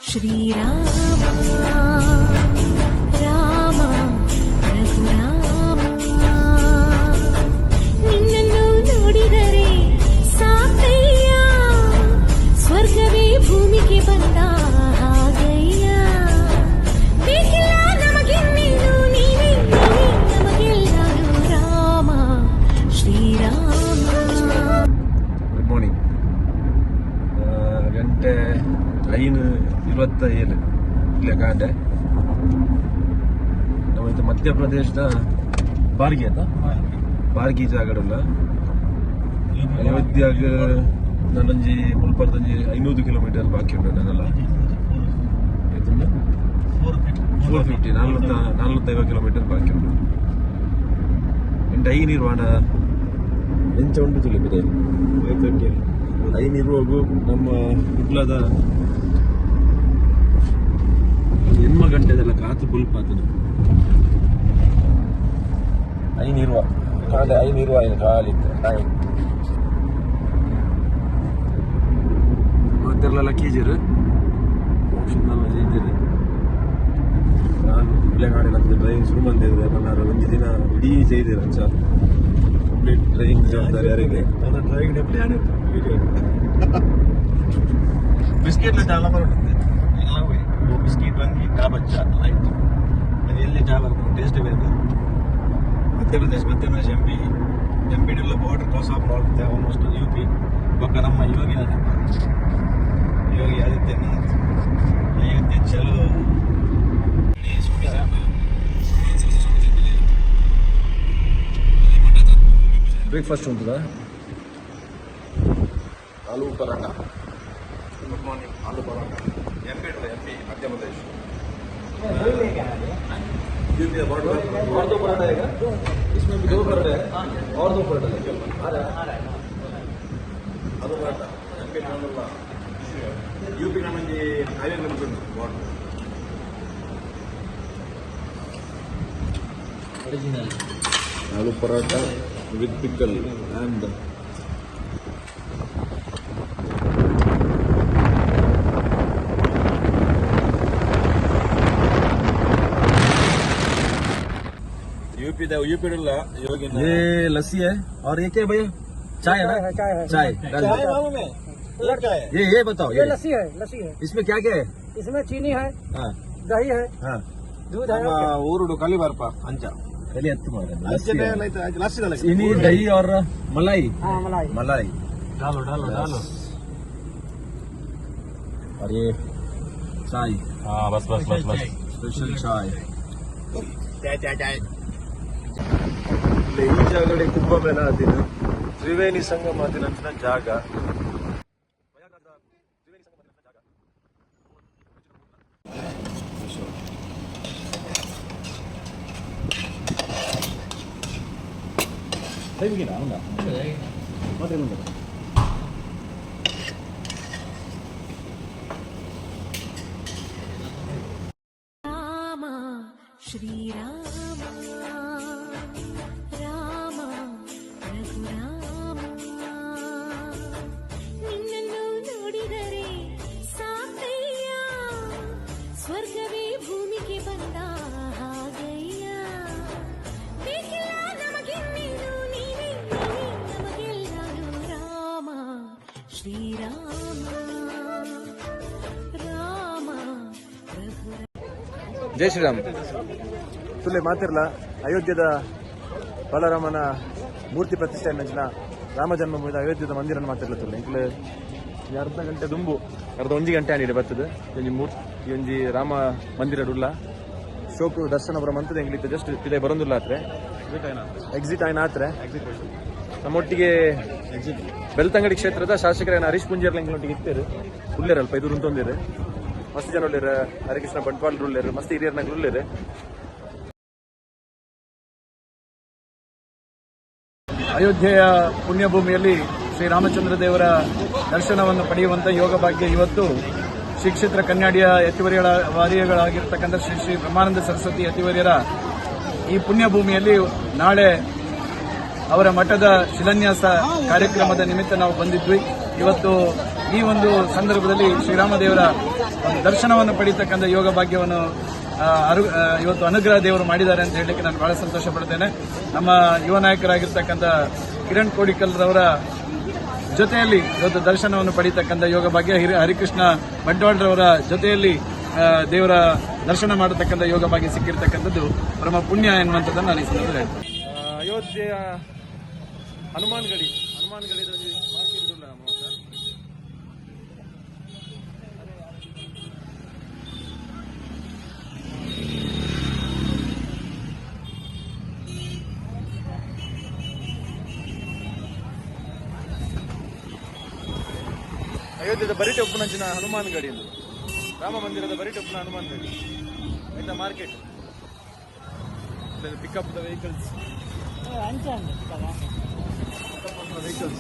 ಶ್ರೀರಾಮ ರಾಮ ರಘುರಾಮ ನಿನ್ನನ್ನು ನೋಡಿದರೆ ಸಾಕಯ್ಯ ಸ್ವರ್ಗವೇ ಭೂಮಿಗೆ ಬಂದ ಹಾಗಯ್ಯ ಬೇಕಿಲ್ಲ ನಮಗಿನ್ನೇನು ನೀವೇ ನಮಗೆಲ್ಲರೂ ರಾಮ ಶ್ರೀರಾಮ. Good morning. ಗಂಟೆ 5:27 ಇಲ್ಲೇ ಕಾಂಟೆ ನಮ್ಮ ಮಧ್ಯಪ್ರದೇಶದ ಬಾರ್ಗಿ ಅಂತ ಬಾರ್ಗಿ ಜಾಗಡಲ್ಲ ಅಯೋಧ್ಯಾಗ ನನ್ನಂಜಿ ಮುಲ್ಪರ್ದಂಜಿ 500 ಕಿಲೋಮೀಟರ್ ಬಾಕಿ ಉಂಟು ನನ್ನಲ್ಲ 450 ಕಿಲೋಮೀಟರ್ ಬಾಕಿ ಉಂಟು ಎಂಟು ಐನೀರ್ವಾಣ ಎಂಚ ಉಂಟು ತುಳಿಬಿದೆ 5:30 ಐನೀರುವಾಗೂ ನಮ್ಮ ಕುಡ್ಲದ ಎನ್ಮ ಗಂಟೆದೆಲ್ಲ ಕಾತು ಪುಲ್ಪಾತನು ಐನೀರುವ ಕಾಲಿತ್ತು ಮತ್ತೆಲ್ಲ ಕೀಜಿರು ಇದ್ದೀರಿ. ನಾನು ಇಲ್ಲೇ ಗಾಡಿ ನಮ್ದು ಡ್ರೈವಿಂಗ್ ಶುರು ಬಂದಿದ್ರೆ ನಾನು ಒಂದು ದಿನ ಇಡೀ ചെയ്തിರ ಕಂಪ್ಲೀಟ್ ಡ್ರೈವಿಂಗ್ ಜವಾಬ್ದಾರಿ ಯಾರಿಗೆ బిస్కెట్లు చాలా బాగా ఉంటుంది ఇలా పోయి ఓ బిస్కెట్ వంగి కాబచ్చా లైట్ అది వెళ్ళి చాలా టేస్ట్ వేరు ಮಧ್ಯಪ್ರದೇಶ್ ಎಂಪಿಡಿಲ್ಲ ಬಾರ್ಡರ್ ಕ್ರಾಸ್ ಆಫ್ ಮಾಡುತ್ತೆ ಆಲ್ಮೋಸ್ಟ್ ಯುಪಿ ಪಕ್ಕ ನಮ್ಮ ಯೋಗಿ ಆದಿತ್ಯನಾಥ್ ಅಯೋಧ್ಯೆ ಚಲೋ ಬ್ರೇಕ್ಫಾಸ್ಟ್ ಉಂಟದಾ aloo paratha. Good morning. Aloo paratha MP Madhya Pradesh UP और 2 पराठा है इसमें भी 2 पराठे हैं और 2 पराठा ಅದು ಪರಾಠ ಎಂಪಿ ನಾನಲ್ಲ यूपी ನಮಗೆ ಹೈವೇ ಬಂದು border original aloo paratha with pickle and UP Yogi ये लस्सी है और ये क्या भैया चाय है ना? चाय मालूम है ये बताओ ये लस्सी है इसमें क्या क्या है? इसमें चीनी है, हाँ दही है, हाँ दूध है. ಊರುಡು ಕಲಿ ಬರ್ಪ ಅಂಚ चलिए अच्छी बात है. ಲಸ್ಸಿ चीनी दही और मलाई हाँ मलाई. मलाई डालो और ये चाय हाँ बस स्पेशल चाय. चाय ಈ ಜಾಗಡೆ ಕುಂಭಮೇಳ ಆದಿನ ತ್ರಿವೇಣಿ ಸಂಗಮ ಆದಿನ ಜಾಗ ರಾಮ ಶ್ರೀರಾಮ ರಾಮ ರಘುರಾಮ ನಿನ್ನನ್ನು ನೋಡಿದರೆ ಸಾಕಯ್ಯ ಸ್ವರ್ಗವೇ ಭೂಮಿಗೆ ಬಂದ ಹಾಗಯ್ಯ ಬೇಕಿಲ್ಲ ನಮಗಿನ್ನೇನು ನೀವೇ ನಮಗೆಲ್ಲರೂ ರಾಮ ಶ್ರೀರಾಮ ರಾಮ ರಘುರಾಮ. ಜೈ ಶ್ರೀರಾಮ್. ತುಲೆ ಮಾತಿರ್ಲ ಅಯೋಧ್ಯದ ಬಾಲರಾಮನ ಮೂರ್ತಿ ಪ್ರತಿಷ್ಠೆ ನಂಚಿನ ರಾಮ ಜನ್ಮಭೂಮಿದ ಅಯೋಧ್ಯದ ಮಂದಿರ ಮಾತಿರ್ಲ ತುಲೆ ಇಂಕ್ಲೆ ಅರ್ಧ ಗಂಟೆ ದುಂಬು ಅರ್ಧ 1 ಗಂಟೆ ಆಡಿದೆ ಬರ್ತದೆ ಒಂಜಿ ಮೂರ್ತಿ ಒಂಜಿ ರಾಮ ಮಂದಿರಡುಲ್ಲ ಶೋಕು ದರ್ಶನ ಬರ ಮಂತದ ಎಂಗ್ಲಿತ್ತು ಜಸ್ಟ್ ಇದೇ ಬರೋದಿಲ್ಲ ಆತ್ರೆ ಎಕ್ಸಿಟ್ ಆಯ್ನ ಆತ್ರೆ ನಮ್ಮೊಟ್ಟಿಗೆ ಬೆಳ್ತಂಗಡಿ ಕ್ಷೇತ್ರದ ಶಾಸಕರೇನ ಹರೀಶ್ ಪುಂಜೇರ್ಲ ಎಂಗ್ಲೊಟ್ಟಿಗೆ ಇತ್ತೇರು ಉಳ್ಳೇರಲ್ಪ ಇದು ರುಂತೊಂದಿರು ಮಸ್ತ್ ಜನ ಉಳ್ಳೇರು ಹರಿಕೃಷ್ಣ ಬಂಟ್ವಾಲ್ ಉಳ್ಳೇರು ಮಸ್ತ್ ಹಿರಿಯರ್ನಾಗ ಉಳ್ಳೇರು. ಅಯೋಧ್ಯೆಯ ಪುಣ್ಯಭೂಮಿಯಲ್ಲಿ ಶ್ರೀರಾಮಚಂದ್ರ ದೇವರ ದರ್ಶನವನ್ನು ಪಡೆಯುವಂಥ ಯೋಗ ಭಾಗ್ಯ ಇವತ್ತು ಶ್ರೀ ಕ್ಷೇತ್ರ ಕನ್ಯಾಡಿಯ ಯತಿವರ್ಯಗಳಾಗಿರ್ತಕ್ಕಂಥ ಶ್ರೀ ಶ್ರೀ ಬ್ರಹ್ಮಾನಂದ ಸರಸ್ವತಿ ಯತಿವರ್ಯರ ಈ ಪುಣ್ಯಭೂಮಿಯಲ್ಲಿ ನಾಳೆ ಅವರ ಮಠದ ಶಿಲಾನ್ಯಾಸ ಕಾರ್ಯಕ್ರಮದ ನಿಮಿತ್ತ ನಾವು ಬಂದಿದ್ವಿ. ಇವತ್ತು ಈ ಒಂದು ಸಂದರ್ಭದಲ್ಲಿ ಶ್ರೀರಾಮದೇವರ ಒಂದು ದರ್ಶನವನ್ನು ಪಡೀತಕ್ಕಂಥ ಯೋಗ ಭಾಗ್ಯವನ್ನು ಇವತ್ತು ಅನುಗ್ರಹ ದೇವರು ಮಾಡಿದ್ದಾರೆ ಅಂತ ಹೇಳಲಿಕ್ಕೆ ನಾನು ಬಹಳ ಸಂತೋಷ ಪಡ್ತೇನೆ. ನಮ್ಮ ಯುವ ನಾಯಕರಾಗಿರ್ತಕ್ಕಂಥ ಕಿರಣ್ ಕೋಡಿಕಲ್ರವರ ಜೊತೆಯಲ್ಲಿ ಇವತ್ತು ದರ್ಶನವನ್ನು ಪಡೀತಕ್ಕಂಥ ಯೋಗ ಭಾಗ್ಯ, ಹರಿಕೃಷ್ಣ ಬಂಟ್ವಾಳರವರ ಜೊತೆಯಲ್ಲಿ ದೇವರ ದರ್ಶನ ಮಾಡತಕ್ಕಂಥ ಯೋಗ ಭಾಗ್ಯ ಸಿಕ್ಕಿರ್ತಕ್ಕಂಥದ್ದು ಪರಮ ಪುಣ್ಯ ಎನ್ನುವಂಥದ್ದನ್ನು ನಾನು ಈ ಸಂದರ್ಭದಲ್ಲಿ ಹೇಳ್ತೀನಿ. ಅಯೋಧ್ಯೆಯ ಹನುಮಾನ್ ಗಡಿ ಮಾರ್ಕೆಟ್ ಉಂಟಲ್ಲ ನಮ್ಮ ಹತ್ರ? ಅಯೋಧ್ಯೆದ ಬರಿಟೆ ಉಪ್ಪುನಂಚಿನ ಹನುಮಾನ್ ಗಡಿ ಎಂದು, ರಾಮ ಮಂದಿರದ ಬರಿಟೆ ಉಪ್ಪುನ ಹನುಮಾನ್ ಗಡಿ in the market. Pick up the vehicles, vehicles.